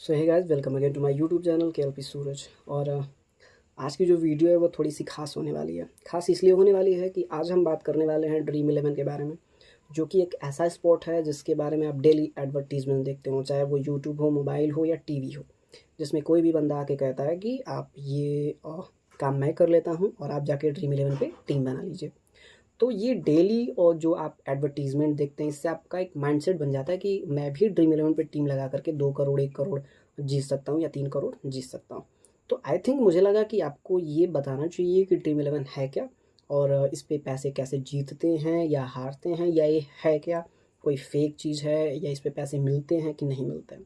So hey guys, welcome again to my YouTube channel K Suraj. और आज की जो वीडियो है वो थोड़ी सी खास होने वाली है। खास इसलिए होने वाली है कि आज हम बात करने वाले हैं ड्रीम इलेवन के बारे में, जो कि एक ऐसा स्पोर्ट है जिसके बारे में आप डेली एडवर्टीजमेंट देखते हो, चाहे वो यूट्यूब हो, मोबाइल हो या टीवी हो, जिसमें कोई भी बंदा आके कहता है कि आप ये काम मैं कर लेता हूँ और आप जाके ड्रीम इलेवन पे टीम बना लीजिए। तो ये डेली और जो आप एडवर्टीज़मेंट देखते हैं, इससे आपका एक माइंडसेट बन जाता है कि मैं भी ड्रीम इलेवन पे टीम लगा करके 2 करोड़ 1 करोड़ जीत सकता हूँ या 3 करोड़ जीत सकता हूँ। तो आई थिंक मुझे लगा कि आपको ये बताना चाहिए कि ड्रीम इलेवन है क्या, और इस पे पैसे कैसे जीतते हैं या हारते हैं, या ये है क्या, कोई फेक चीज़ है, या इस पे पैसे मिलते हैं कि नहीं मिलते हैं।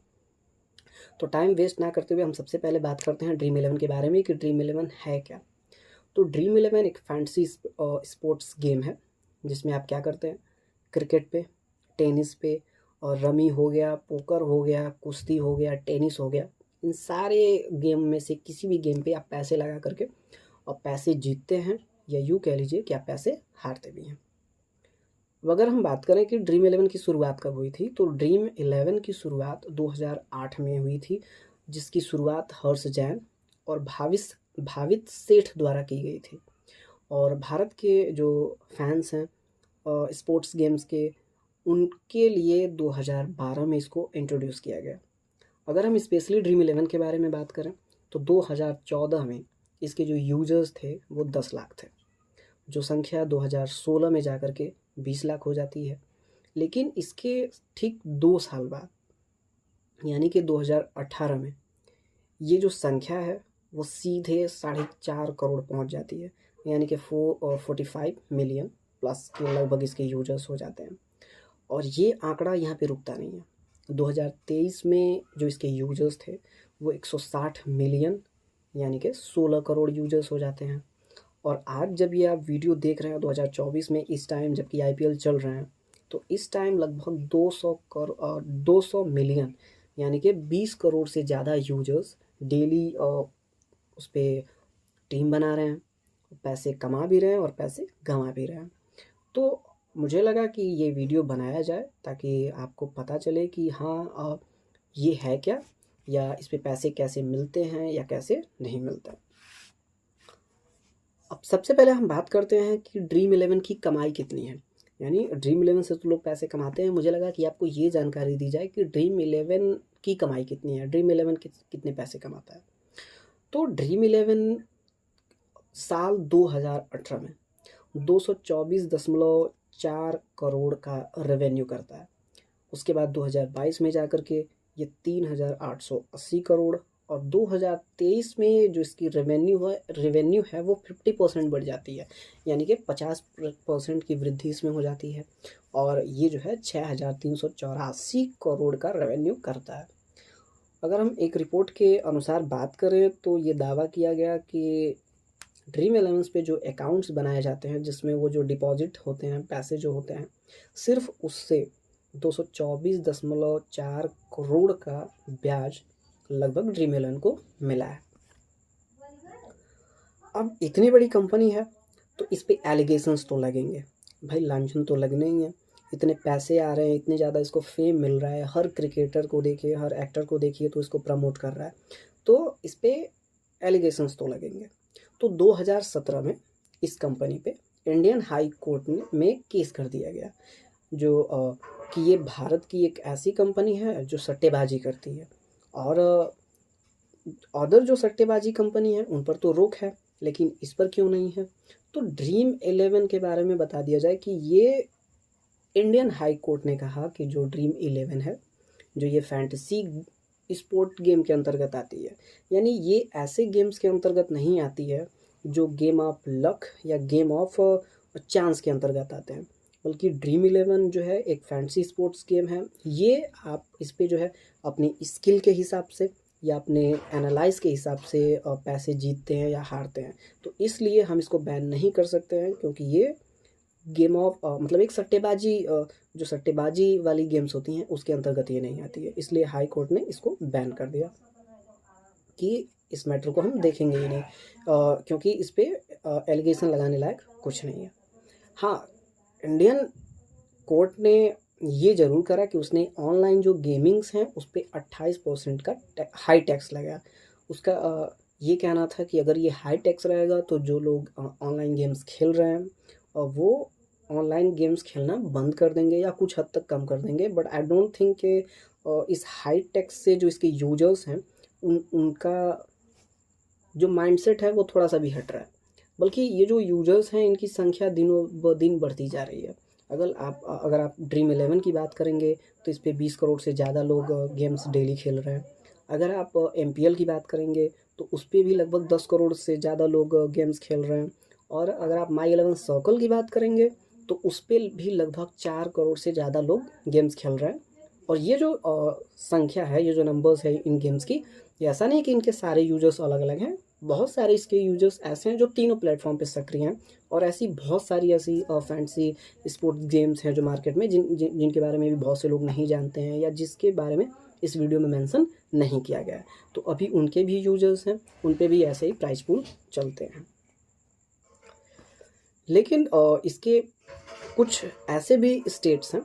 तो टाइम वेस्ट ना करते हुए हम सबसे पहले बात करते हैं ड्रीम इलेवन के बारे में कि ड्रीम इलेवन है क्या। तो ड्रीम इलेवन एक फैंटेसी स्पोर्ट्स गेम है, जिसमें आप क्या करते हैं, क्रिकेट पे, टेनिस पे, और रमी हो गया, पोकर हो गया, कुश्ती हो गया, टेनिस हो गया, इन सारे गेम में से किसी भी गेम पे आप पैसे लगा करके और पैसे जीतते हैं, या यूँ कह लीजिए कि आप पैसे हारते भी हैं। अब अगर हम बात करें कि ड्रीम इलेवन की शुरुआत कब हुई थी, तो ड्रीम इलेवन की शुरुआत 2008 में हुई थी, जिसकी शुरुआत हर्ष जैन और भावित सेठ द्वारा की गई थी। और भारत के जो फैंस हैं स्पोर्ट्स गेम्स के, उनके लिए 2012 में इसको इंट्रोड्यूस किया गया। अगर हम स्पेशली ड्रीम इलेवन के बारे में बात करें, तो 2014 में इसके जो यूजर्स थे वो 10 लाख थे, जो संख्या 2016 में जाकर के 20 लाख हो जाती है। लेकिन इसके ठीक 2 साल बाद, यानी कि 2018 में, ये जो संख्या है वो सीधे 4.5 करोड़ पहुंच जाती है, यानी कि 45 मिलियन प्लस के लगभग इसके यूजर्स हो जाते हैं। और ये आंकड़ा यहाँ पे रुकता नहीं है। 2023 में जो इसके यूजर्स थे वो 160 मिलियन, यानी कि 16 करोड़ यूजर्स हो जाते हैं। और आज जब ये आप वीडियो देख रहे हैं 2024 में, इस टाइम जबकि आईपीएल चल रहे हैं, तो इस टाइम लगभग 200 मिलियन, यानी कि 20 करोड़ से ज़्यादा यूजर्स डेली उस पर टीम बना रहे हैं, पैसे कमा भी रहे हैं और पैसे गंवा भी रहे हैं। तो मुझे लगा कि ये वीडियो बनाया जाए ताकि आपको पता चले कि हाँ, ये है क्या, या इस पे पैसे कैसे मिलते हैं या कैसे नहीं मिलते हैं। अब सबसे पहले हम बात करते हैं कि ड्रीम इलेवन की कमाई कितनी है। यानी ड्रीम इलेवन से तो लोग पैसे कमाते हैं, मुझे लगा कि आपको ये जानकारी दी जाए कि ड्रीम इलेवन की कमाई कितनी है, ड्रीम इलेवन कितने पैसे कमाता है। तो ड्रीम इलेवन साल 2018 में 224.4 करोड़ का रेवेन्यू करता है। उसके बाद 2022 में जाकर के ये 3,880 करोड़, और 2023 में जो इसकी रेवेन्यू है वो 50% बढ़ जाती है, यानी कि 50% की वृद्धि इसमें हो जाती है, और ये जो है 6,384 करोड़ का रेवेन्यू करता है। अगर हम एक रिपोर्ट के अनुसार बात करें, तो ये दावा किया गया कि ड्रीम इलेवंस पे जो अकाउंट्स बनाए जाते हैं, जिसमें वो जो डिपॉजिट होते हैं, पैसे जो होते हैं, सिर्फ उससे 224.4 करोड़ का ब्याज लगभग ड्रीम इलेवन को मिला है। अब इतनी बड़ी कंपनी है तो इस पे एलिगेशंस तो लगेंगे भाई, लांछन तो लगने ही है। इतने पैसे आ रहे हैं, इतने ज़्यादा इसको फेम मिल रहा है, हर क्रिकेटर को देखिए, हर एक्टर को देखिए तो इसको प्रमोट कर रहा है, तो इस पे एलिगेशंस तो लगेंगे। तो 2017 में इस कंपनी पे इंडियन हाई कोर्ट में केस कर दिया गया, जो कि ये भारत की एक ऐसी कंपनी है जो सट्टेबाजी करती है, और अदर जो सट्टेबाजी कंपनी है उन पर तो रोक है, लेकिन इस पर क्यों नहीं है। तो ड्रीम इलेवन के बारे में बता दिया जाए कि ये इंडियन हाई कोर्ट ने कहा कि जो ड्रीम इलेवन है, जो ये फैंटेसी स्पोर्ट गेम के अंतर्गत आती है, यानी ये ऐसे गेम्स के अंतर्गत नहीं आती है जो गेम ऑफ लक या गेम ऑफ चांस के अंतर्गत आते हैं, बल्कि ड्रीम इलेवन जो है एक फैंटेसी स्पोर्ट्स गेम है। ये आप इस पे जो है अपनी स्किल के हिसाब से या अपने एनालाइज के हिसाब से पैसे जीतते हैं या हारते हैं। तो इसलिए हम इसको बैन नहीं कर सकते हैं, क्योंकि ये गेम ऑफ मतलब एक सट्टेबाजी जो सट्टेबाजी वाली गेम्स होती हैं उसके अंतर्गत ये नहीं आती है। इसलिए हाई कोर्ट ने इसको बैन कर दिया कि इस मैटर को हम देखेंगे ही नहीं, क्योंकि इस पे एलिगेशन लगाने लायक कुछ नहीं है। हाँ, इंडियन कोर्ट ने ये ज़रूर करा कि उसने ऑनलाइन जो गेमिंग्स हैं उस पे 28% का हाई टैक्स लगाया। उसका ये कहना था कि अगर ये हाई टैक्स रहेगा तो जो लोग ऑनलाइन गेम्स खेल रहे हैं वो ऑनलाइन गेम्स खेलना बंद कर देंगे या कुछ हद तक कम कर देंगे। बट आई डोंट थिंक कि इस हाई टैक्स से जो इसके यूजर्स हैं उनका जो माइंडसेट है वो थोड़ा सा भी हट रहा है, बल्कि ये जो यूजर्स हैं इनकी संख्या दिनों ब दिन बढ़ती जा रही है। अगर आप ड्रीम 11 की बात करेंगे तो इस पे 20 करोड़ से ज़्यादा लोग गेम्स डेली खेल रहे हैं। अगर आप MPL की बात करेंगे तो उस पे भी लगभग 10 करोड़ से ज़्यादा लोग गेम्स खेल रहे हैं। और अगर आप माई 11 सर्कल की बात करेंगे तो उस पे भी लगभग 4 करोड़ से ज़्यादा लोग गेम्स खेल रहे हैं। और ये जो संख्या है, ये जो नंबर्स है इन गेम्स की, ये ऐसा नहीं कि इनके सारे यूजर्स अलग अलग हैं। बहुत सारे इसके यूजर्स ऐसे हैं जो तीनों प्लेटफॉर्म पे सक्रिय हैं। और ऐसी बहुत सारी ऐसी फैंसी स्पोर्ट्स गेम्स हैं जो मार्केट में जिनके बारे में भी बहुत से लोग नहीं जानते हैं या जिसके बारे में इस वीडियो में मेंशन नहीं किया गया है। तो अभी उनके भी यूजर्स हैं, उन पे भी ऐसे ही प्राइस पूल चलते हैं। लेकिन इसके कुछ ऐसे भी स्टेट्स हैं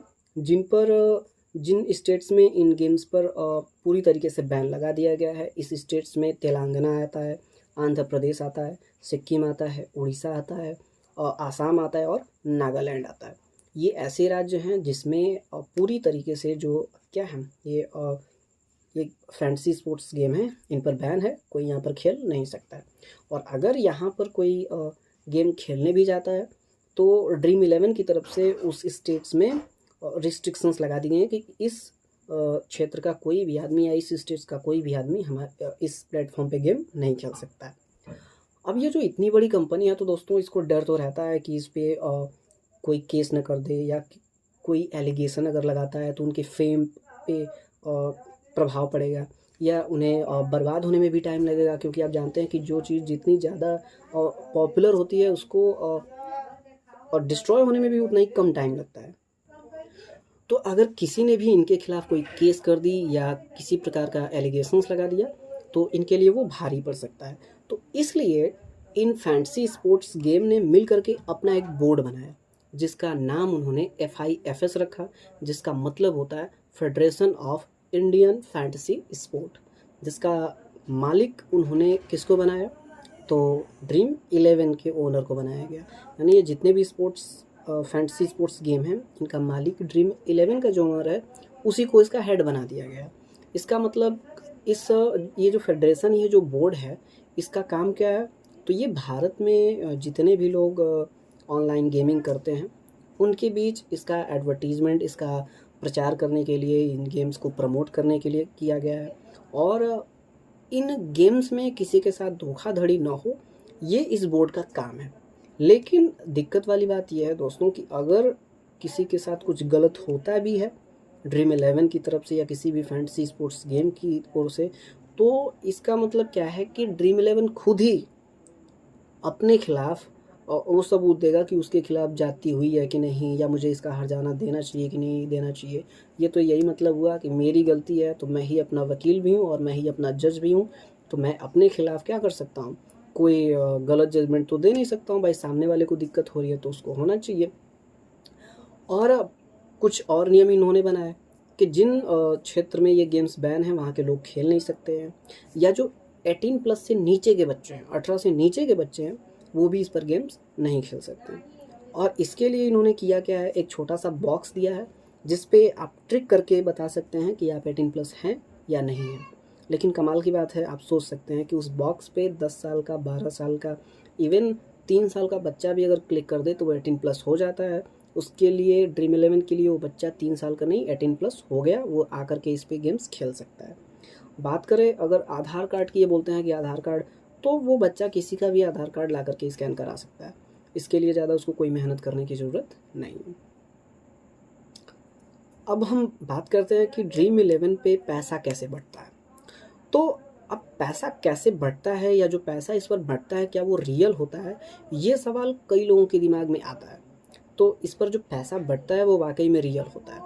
जिन स्टेट्स में इन गेम्स पर पूरी तरीके से बैन लगा दिया गया है। इस स्टेट्स में तेलंगाना आता है, आंध्र प्रदेश आता है, सिक्किम आता है, उड़ीसा आता है, आसाम आता है और नागालैंड आता है। ये ऐसे राज्य हैं जिसमें पूरी तरीके से जो क्या है ये फैंटेसी स्पोर्ट्स गेम है, इन पर बैन है, कोई यहाँ पर खेल नहीं सकता है। और अगर यहाँ पर कोई गेम खेलने भी जाता है तो ड्रीम 11 की तरफ से उस स्टेट्स में रिस्ट्रिक्शंस लगा दी गई हैं कि इस क्षेत्र का कोई भी आदमी या इस स्टेट्स का कोई भी आदमी हमारे इस प्लेटफॉर्म पे गेम नहीं खेल सकता है। अब ये जो इतनी बड़ी कंपनी है तो दोस्तों इसको डर तो रहता है कि इस पे कोई केस न कर दे या कोई एलिगेशन अगर लगाता है तो उनके फेम पे प्रभाव पड़ेगा या उन्हें बर्बाद होने में भी टाइम लगेगा। क्योंकि आप जानते हैं कि जो चीज़ जितनी ज़्यादा पॉपुलर होती है उसको और डिस्ट्रॉय होने में भी उतना ही कम टाइम लगता है। तो अगर किसी ने भी इनके खिलाफ कोई केस कर दी या किसी प्रकार का एलिगेशंस लगा दिया तो इनके लिए वो भारी पड़ सकता है। तो इसलिए इन फैंटेसी स्पोर्ट्स गेम ने मिल करके अपना एक बोर्ड बनाया जिसका नाम उन्होंने FIFS रखा, जिसका मतलब होता है federation of Indian fantasy sport, जिसका मालिक उन्होंने किसको बनाया तो ड्रीम 11 के ओनर को बनाया गया। यानी ये जितने भी फैंटेसी स्पोर्ट्स गेम हैं इनका मालिक ड्रीम 11 का जो ओनर है उसी को इसका हेड बना दिया गया। इसका मतलब ये जो फेडरेशन, ये जो बोर्ड है, इसका काम क्या है तो ये भारत में जितने भी लोग ऑनलाइन गेमिंग करते हैं उनके बीच इसका एडवर्टीज़मेंट, इसका प्रचार करने के लिए, इन गेम्स को प्रमोट करने के लिए किया गया है। और इन गेम्स में किसी के साथ धोखाधड़ी ना हो, ये इस बोर्ड का काम है। लेकिन दिक्कत वाली बात यह है दोस्तों कि अगर किसी के साथ कुछ गलत होता भी है ड्रीम 11 की तरफ से या किसी भी फैंटेसी स्पोर्ट्स गेम की ओर से, तो इसका मतलब क्या है कि ड्रीम 11 खुद ही अपने खिलाफ वो सबूत देगा कि उसके खिलाफ जाती हुई है कि नहीं, या मुझे इसका हर्जाना देना चाहिए कि नहीं देना चाहिए। ये तो यही मतलब हुआ कि मेरी गलती है तो मैं ही अपना वकील भी हूँ और मैं ही अपना जज भी हूँ, तो मैं अपने खिलाफ क्या कर सकता हूँ, कोई गलत जजमेंट तो दे नहीं सकता हूँ। भाई सामने वाले को दिक्कत हो रही है तो उसको होना चाहिए। और कुछ और नियम इन्होंने बनाए कि जिन क्षेत्र में ये गेम्स बैन हैं वहाँ के लोग खेल नहीं सकते हैं, या जो 18+ से नीचे के बच्चे हैं, 18 से नीचे के बच्चे हैं, वो भी इस पर गेम्स नहीं खेल सकते। और इसके लिए इन्होंने किया क्या है, एक छोटा सा बॉक्स दिया है जिस पे आप ट्रिक करके बता सकते हैं कि आप 18+ हैं या नहीं हैं। लेकिन कमाल की बात है, आप सोच सकते हैं कि उस बॉक्स पे 10 साल का, 12 साल का, इवन 3 साल का बच्चा भी अगर क्लिक कर दे तो वो 18+ हो जाता है। उसके लिए ड्रीम 11 के लिए वो बच्चा 3 साल का नहीं 18+ हो गया, वो आकर के इस पे गेम्स खेल सकता है। बात करें अगर आधार कार्ड की, ये बोलते हैं कि आधार कार्ड, तो वो बच्चा किसी का भी आधार कार्ड ला करके स्कैन करा सकता है। इसके लिए ज़्यादा उसको कोई मेहनत करने की ज़रूरत नहीं। अब हम बात करते हैं कि ड्रीम 11 पे पैसा कैसे बढ़ता है। तो अब पैसा कैसे बढ़ता है या जो पैसा इस पर बढ़ता है क्या वो रियल होता है, ये सवाल कई लोगों के दिमाग में आता है। तो इस पर जो पैसा बढ़ता है वो वाकई में रियल होता है।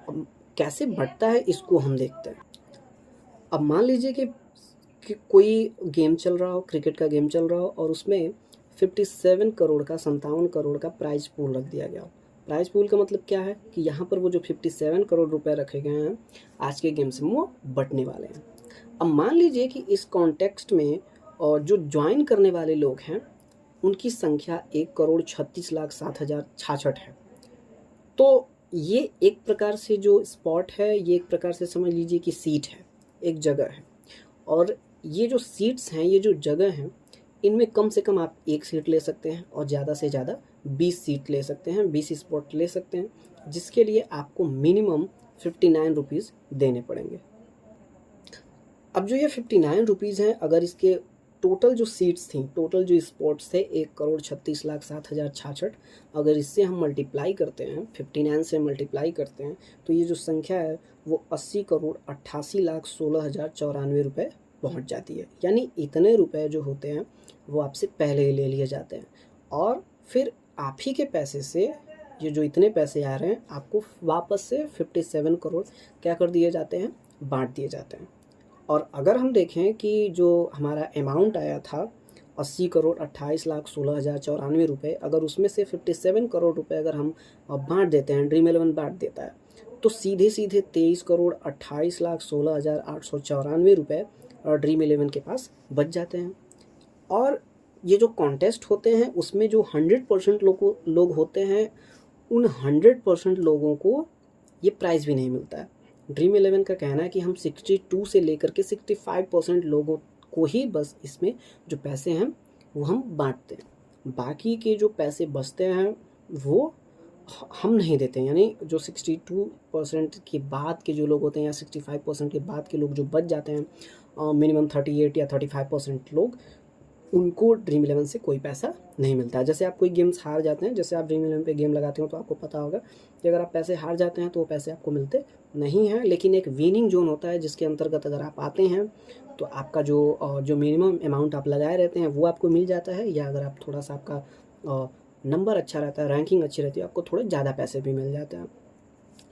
अब कैसे बढ़ता है इसको हम देखते हैं। अब मान लीजिए कि कोई गेम चल रहा हो, क्रिकेट का गेम चल रहा हो और उसमें 57 करोड़ का, 57 करोड़ का प्राइज पूल रख दिया गया हो। प्राइस पूल का मतलब क्या है कि यहाँ पर वो जो 57 करोड़ रुपए रखे गए हैं आज के गेम्स में, वो बँटने वाले हैं। अब मान लीजिए कि इस कॉन्टेक्स्ट में जो ज्वाइन करने वाले लोग हैं उनकी संख्या 1,36,07,066 है। तो ये एक प्रकार से जो स्पॉट है, ये एक प्रकार से समझ लीजिए कि सीट है, एक जगह है। और ये जो सीट्स हैं, ये जो जगह हैं, इनमें कम से कम आप 1 सीट ले सकते हैं और ज़्यादा से ज़्यादा 20 सीट ले सकते हैं, 20 स्पॉट ले सकते हैं, जिसके लिए आपको मिनिमम 59 रुपीज़ देने पड़ेंगे। अब जो ये 59 रुपीज़ हैं, अगर इसके टोटल जो सीट्स थी, टोटल जो स्पॉट्स थे 1,36,07,066, अगर इससे हम मल्टीप्लाई करते हैं, 59 से मल्टीप्लाई करते हैं, तो ये जो संख्या है वो 80,88,16,094 रुपये पहुँच जाती है। यानी इतने रुपए जो होते हैं वो आपसे पहले ही ले लिए जाते हैं और फिर आप ही के पैसे से ये जो इतने पैसे आ रहे हैं आपको वापस से 57 करोड़ क्या कर दिए जाते हैं, बांट दिए जाते हैं। और अगर हम देखें कि जो हमारा अमाउंट आया था 80,28,16,094 रुपये, अगर उसमें से 57 करोड़ रुपए अगर हम बांट देते हैं, ड्रीम 11 बांट देता है, तो सीधे सीधे 23,28,16,894 रुपये ड्रीम 11 के पास बच जाते हैं। और ये जो कॉन्टेस्ट होते हैं उसमें जो 100% लोग होते हैं, उन 100% लोगों को ये प्राइज़ भी नहीं मिलता है। ड्रीम 11 का कहना है कि हम 62 से लेकर के 65% लोगों को ही बस इसमें जो पैसे हैं वो हम बांटते हैं, बाकी के जो पैसे बचते हैं वो हम नहीं देते हैं। यानी जो 62% के बाद के जो लोग होते हैं या 65% के बाद के लोग जो बच जाते हैं, मिनिमम 38 या 35% लोग, उनको ड्रीम 11 से कोई पैसा नहीं मिलता है। जैसे आप कोई गेम्स हार जाते हैं, जैसे आप ड्रीम 11 पे गेम लगाते हो तो आपको पता होगा कि अगर आप पैसे हार जाते हैं तो वो पैसे आपको मिलते नहीं हैं, लेकिन एक विनिंग जोन होता है जिसके अंतर्गत अगर आप आते हैं तो आपका जो मिनिमम अमाउंट आप लगाए रहते हैं वो आपको मिल जाता है, या अगर आप थोड़ा सा आपका नंबर अच्छा रहता है, रैंकिंग अच्छी रहती है, आपको थोड़े ज़्यादा पैसे भी मिल जाते हैं।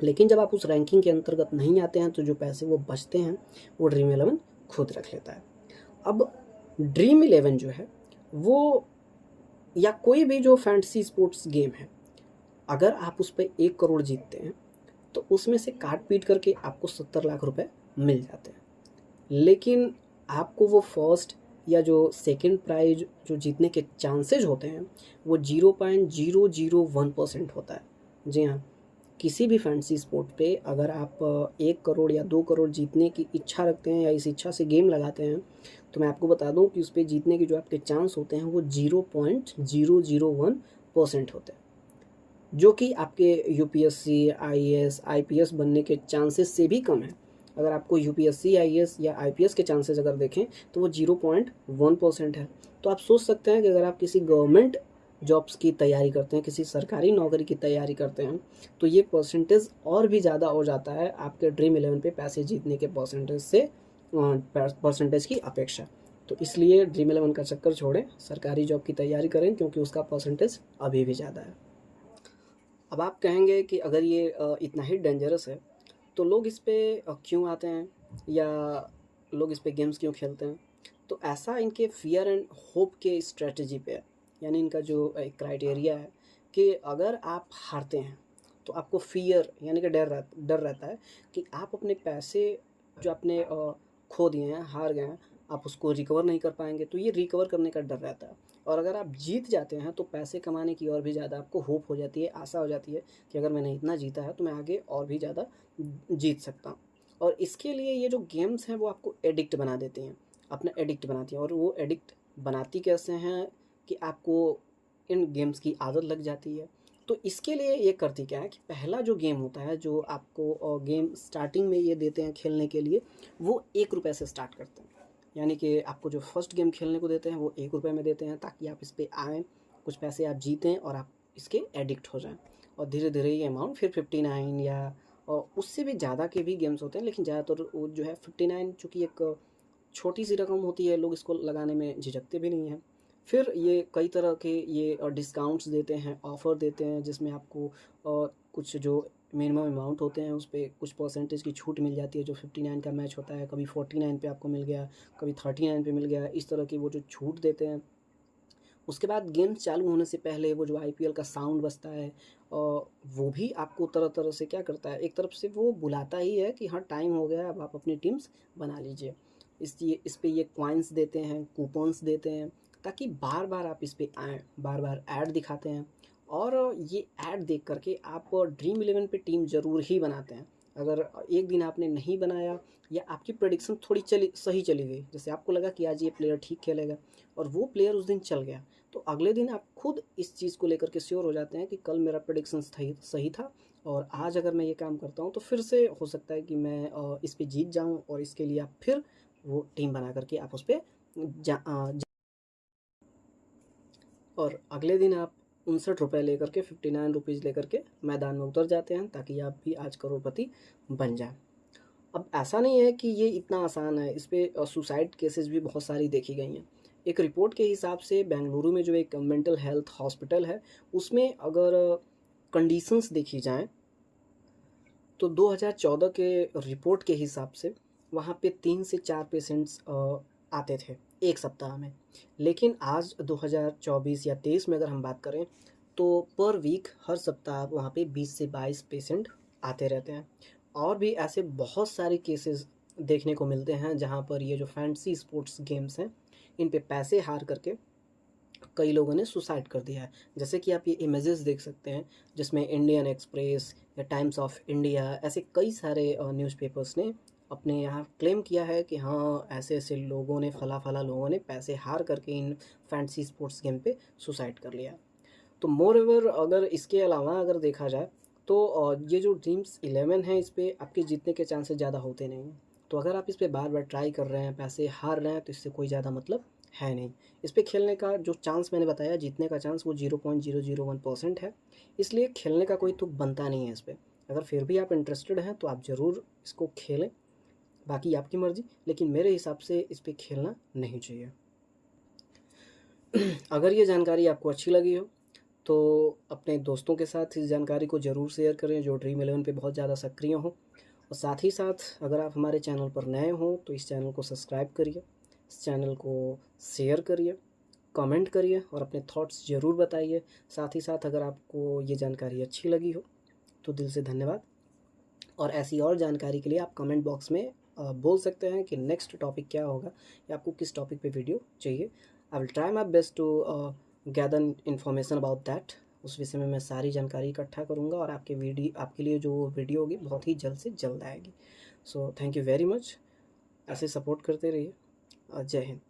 लेकिन जब आप उस रैंकिंग के अंतर्गत नहीं आते हैं तो जो पैसे वो बचते हैं वो ड्रीम 11 खुद रख लेता है। अब ड्रीम 11 जो है वो, या कोई भी जो फैंटेसी स्पोर्ट्स गेम है, अगर आप उस पर 1 करोड़ जीतते हैं तो उसमें से काट पीट करके आपको 70 लाख रुपए मिल जाते हैं। लेकिन आपको वो फर्स्ट या जो सेकंड प्राइज जो जीतने के चांसेस होते हैं वो 0.001% होता है। जी हाँ, किसी भी फैंटेसी स्पोर्ट पे अगर आप 1 करोड़ या 2 करोड़ जीतने की इच्छा रखते हैं या इस इच्छा से गेम लगाते हैं, तो मैं आपको बता दूं कि उस पर जीतने के जो आपके चांस होते हैं वो 0.001% होते हैं, जो कि आपके यूपीएससी, आईएएस, आईपीएस बनने के चांसेस से भी कम है। अगर आपको यूपीएससी, आईएएस या आईपीएस के चांसेस अगर देखें तो वो 0.1% है। तो आप सोच सकते हैं कि अगर आप किसी गवर्नमेंट जॉब्स की तैयारी करते हैं, किसी सरकारी नौकरी की तैयारी करते हैं, तो ये परसेंटेज और भी ज़्यादा हो जाता है आपके ड्रीम 11 पे पैसे जीतने के परसेंटेज से, परसेंटेज की अपेक्षा। तो इसलिए ड्रीम 11 का चक्कर छोड़ें, सरकारी जॉब की तैयारी करें, क्योंकि उसका परसेंटेज अभी भी ज़्यादा है। अब आप कहेंगे कि अगर ये इतना ही डेंजरस है तो लोग इस पर क्यों आते हैं, या लोग इस पर गेम्स क्यों खेलते हैं? तो ऐसा इनके फियर एंड होप के स्ट्रेटजी पे है। यानी इनका जो एक क्राइटेरिया है कि अगर आप हारते हैं तो आपको फियर यानी कि डर रहता है कि आप अपने पैसे जो आपने खो दिए हैं, हार गए हैं, आप उसको रिकवर नहीं कर पाएंगे, तो ये रिकवर करने का डर रहता है। और अगर आप जीत जाते हैं तो पैसे कमाने की और भी ज़्यादा आपको होप हो जाती है, आशा हो जाती है कि अगर मैंने इतना जीता है तो मैं आगे और भी ज़्यादा जीत सकता हूँ। और इसके लिए ये जो गेम्स हैं वो आपको एडिक्ट बना देती हैं, अपना एडिक्ट बनाती हैं। और वो एडिक्ट बनाती कैसे हैं कि आपको इन गेम्स की आदत लग जाती है। तो इसके लिए ये करती क्या है कि पहला जो गेम होता है जो आपको गेम स्टार्टिंग में ये देते हैं खेलने के लिए, वो 1 रुपये से स्टार्ट करते हैं। यानी कि आपको जो फर्स्ट गेम खेलने को देते हैं वो 1 रुपये में देते हैं, ताकि आप इस पर आएँ, कुछ पैसे आप जीतें और आप इसके एडिक्ट हो जाएं। और धीरे धीरे ये अमाउंट फिर 59 या उससे भी ज़्यादा के भी गेम्स होते हैं, लेकिन ज़्यादातर वो जो है 59 चूँकि एक छोटी सी रकम होती है, लोग इसको लगाने में झिझकते भी नहीं हैं। फिर ये कई तरह के ये डिस्काउंट्स देते हैं, ऑफ़र देते हैं, जिसमें आपको कुछ जो मिनिमम अमाउंट होते हैं उस पर कुछ परसेंटेज की छूट मिल जाती है। जो 59 का मैच होता है, कभी 49 पे आपको मिल गया, कभी 39 पे मिल गया, इस तरह की वो जो छूट देते हैं। उसके बाद गेम चालू होने से पहले वो जो आईपीएल का साउंड बजता है वो भी आपको तरह तरह से क्या करता है, एक तरफ से वो बुलाता ही है कि हाँ टाइम हो गया, अब आप अपनी टीम्स बना लीजिए। इसलिए इस पे ये कॉइन्स देते हैं, कूपन्स देते हैं, ताकि बार बार आप इस पे आएँ, बार बार ऐड दिखाते हैं और ये ऐड देख करके आप ड्रीम इलेवन पे टीम ज़रूर ही बनाते हैं। अगर एक दिन आपने नहीं बनाया या आपकी प्रेडिक्शन थोड़ी सही चली गई, जैसे आपको लगा कि आज ये प्लेयर ठीक खेलेगा और वो प्लेयर उस दिन चल गया, तो अगले दिन आप खुद इस चीज़ को लेकर के श्योर हो जाते हैं कि कल मेरा प्रेडिक्शन सही था और आज अगर मैं ये काम करता हूँ तो फिर से हो सकता है कि मैं इस पे जीत जाऊँ, और इसके लिए आप फिर वो टीम बना करके आप उस पर और अगले दिन आप 59 रुपये लेकर के 59 रुपीज़ लेकर के मैदान में उतर जाते हैं, ताकि आप भी आज करोड़पति बन जाएं। अब ऐसा नहीं है कि ये इतना आसान है, इस पर सुसाइड केसेस भी बहुत सारी देखी गई हैं। एक रिपोर्ट के हिसाब से बेंगलुरु में जो एक मेंटल हेल्थ हॉस्पिटल है, उसमें अगर कंडीशंस देखी जाएं तो 2014 के रिपोर्ट के हिसाब से वहाँ पे 3 से 4 पेशेंट्स आते थे एक सप्ताह में। लेकिन आज 2024 या 23 में अगर हम बात करें तो पर वीक हर सप्ताह वहाँ पे 20 से 22 पेशेंट आते रहते हैं। और भी ऐसे बहुत सारे केसेस देखने को मिलते हैं जहाँ पर ये जो फैंटेसी स्पोर्ट्स गेम्स हैं, इन पे पैसे हार करके कई लोगों ने सुसाइड कर दिया है। जैसे कि आप ये इमेजेस देख सकते हैं, जिसमें इंडियन एक्सप्रेस या टाइम्स ऑफ इंडिया ऐसे कई सारे न्यूज़पेपर्स ने अपने यहाँ क्लेम किया है कि हाँ ऐसे ऐसे लोगों ने, फला लोगों ने पैसे हार करके इन फैंटेसी स्पोर्ट्स गेम पे सुसाइड कर लिया। तो मोर एवर अगर इसके अलावा अगर देखा जाए तो ये जो ड्रीम्स 11 है, इस पर आपके जीतने के चांसेस ज़्यादा होते नहीं हैं। तो अगर आप इस पर बार बार ट्राई कर रहे हैं, पैसे हार रहे हैं, तो इससे कोई ज़्यादा मतलब है नहीं। इस पर खेलने का जो चांस मैंने बताया, जीतने का चांस, वो 0.001% है। इसलिए खेलने का कोई तुक बनता नहीं है इस पर। अगर फिर भी आप इंटरेस्टेड हैं तो आप ज़रूर इसको खेलें, बाकी आपकी मर्ज़ी, लेकिन मेरे हिसाब से इस पर खेलना नहीं चाहिए। अगर ये जानकारी आपको अच्छी लगी हो तो अपने दोस्तों के साथ इस जानकारी को ज़रूर शेयर करें जो ड्रीम 11 पे बहुत ज़्यादा सक्रिय हों। और साथ ही साथ अगर आप हमारे चैनल पर नए हों तो इस चैनल को सब्सक्राइब करिए, इस चैनल को शेयर करिए, कमेंट करिए और अपने थॉट्स ज़रूर बताइए। साथ ही साथ अगर आपको ये जानकारी अच्छी लगी हो तो दिल से धन्यवाद। और ऐसी और जानकारी के लिए आप कमेंट बॉक्स में बोल सकते हैं कि नेक्स्ट टॉपिक क्या होगा या आपको किस टॉपिक पे वीडियो चाहिए। I will try my best to gather information about that. उस विषय में मैं सारी जानकारी इकट्ठा करूँगा और आपके लिए जो वीडियो होगी बहुत ही जल्द से जल्द आएगी। So thank you very much. ऐसे सपोर्ट करते रहिए। जय हिंद।